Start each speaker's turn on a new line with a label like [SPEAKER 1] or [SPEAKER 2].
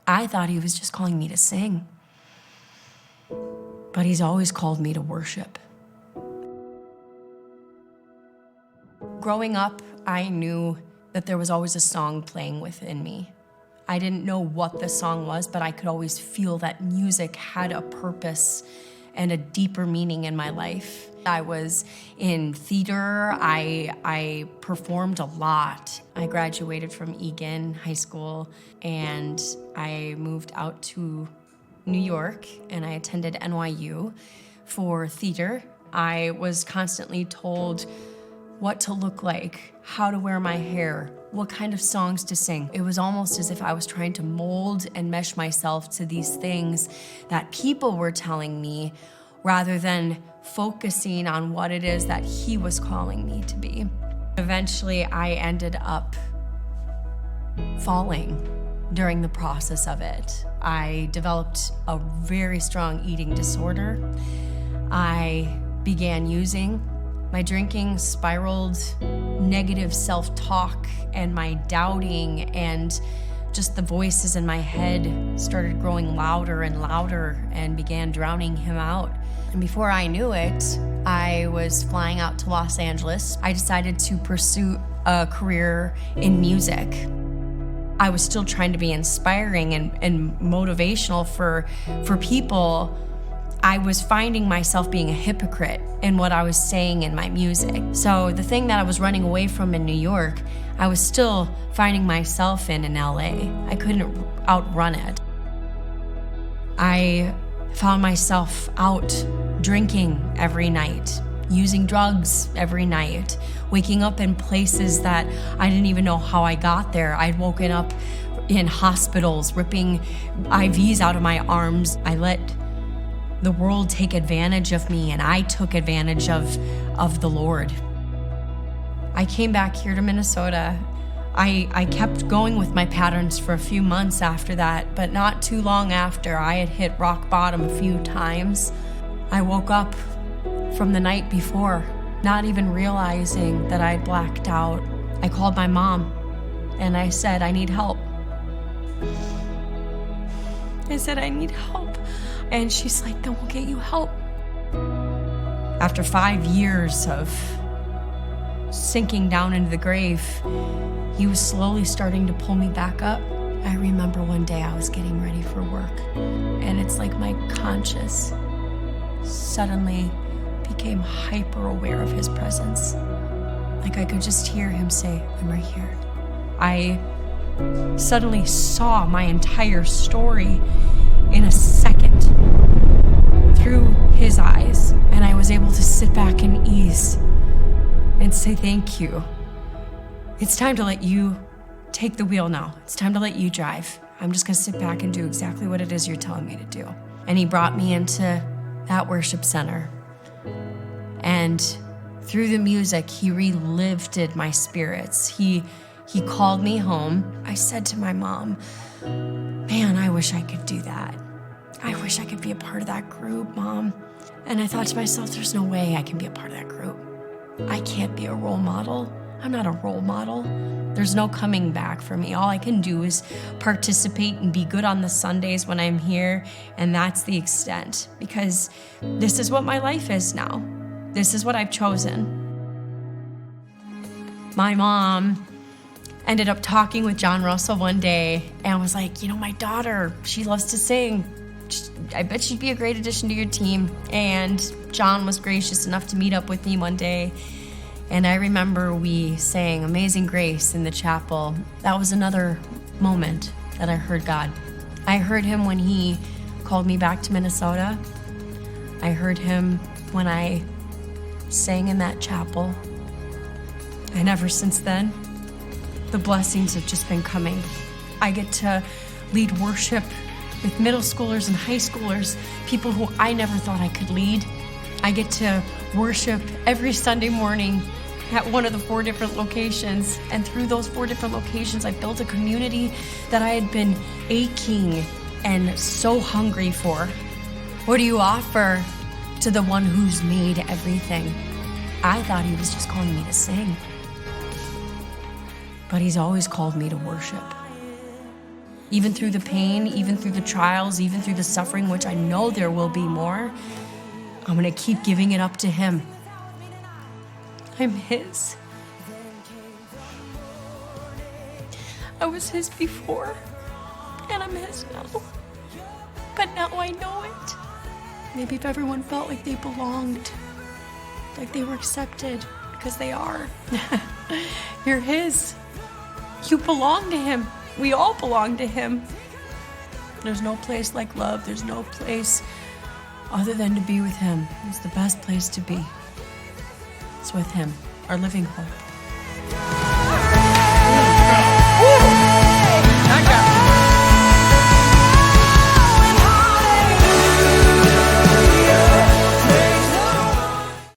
[SPEAKER 1] I thought he was just calling me to sing, but he's always called me to worship. Growing up, I knew that there was always a song playing within me. I didn't know what the song was, but I could always feel that music had a purpose and a deeper meaning in my life. I was in theater. I performed a lot. I graduated from Egan High School and I moved out to New York and I attended NYU for theater. I was constantly told what to look like, how to wear my hair, what kind of songs to sing. It was almost as if I was trying to mold and mesh myself to these things that people were telling me rather than focusing on what it is that he was calling me to be. Eventually, I ended up falling during the process of it. I developed a very strong eating disorder. I began using. My drinking spiraled, negative self-talk and my doubting and just the voices in my head started growing louder and louder and began drowning him out. And before I knew it, I was flying out to Los Angeles. I decided to pursue a career in music. I was still trying to be inspiring and motivational for people. I was finding myself being a hypocrite in what I was saying in my music. So the thing that I was running away from in New York, I was still finding myself in LA. I couldn't outrun it. I found myself out drinking every night, using drugs every night, waking up in places that I didn't even know how I got there. I'd woken up in hospitals, ripping IVs out of my arms. I let the world take advantage of me, and I took advantage of the Lord. I came back here to Minnesota. I kept going with my patterns for a few months after that, but not too long after, I had hit rock bottom a few times. I woke up from the night before, not even realizing that I'd blacked out. I called my mom, and I said, I need help. I said, I need help. And she's like, then we'll get you help. After 5 years of sinking down into the grave, he was slowly starting to pull me back up. I remember one day I was getting ready for work, and it's like my conscience suddenly became hyper aware of his presence. Like I could just hear him say, I'm right here. I suddenly saw my entire story in a second through his eyes, and I was able to sit back in ease and say thank you. It's time to let you take the wheel now. It's time to let you drive. I'm just gonna sit back and do exactly what it is you're telling me to do. And he brought me into that worship center. And through the music, he relifted my spirits. He called me home. I said to my mom, man, I wish I could do that. I wish I could be a part of that group, Mom. And I thought to myself, there's no way I can be a part of that group. I can't be a role model. I'm not a role model. There's no coming back for me. All I can do is participate and be good on the Sundays when I'm here, and that's the extent, because this is what my life is now. This is what I've chosen. My mom ended up talking with John Russell one day and was like, my daughter, she loves to sing. I bet she'd be a great addition to your team. And John was gracious enough to meet up with me one day. And I remember we sang Amazing Grace in the chapel. That was another moment that I heard God. I heard him when he called me back to Minnesota. I heard him when I sang in that chapel. And ever since then, the blessings have just been coming. I get to lead worship with middle schoolers and high schoolers, people who I never thought I could lead. I get to worship every Sunday morning at one of the 4 different locations. And through those 4 different locations, I built a community that I had been aching and so hungry for. What do you offer to the one who's made everything? I thought he was just calling me to sing, but he's always called me to worship. Even through the pain, even through the trials, even through the suffering, which I know there will be more, I'm going to keep giving it up to him. I'm his. I was his before, and I'm his now. But now I know it. Maybe if everyone felt like they belonged, like they were accepted, because they are. You're his. You belong to him. We all belong to him. There's no place like love. There's no place other than to be with him. It's the best place to be. It's with him, our living hope.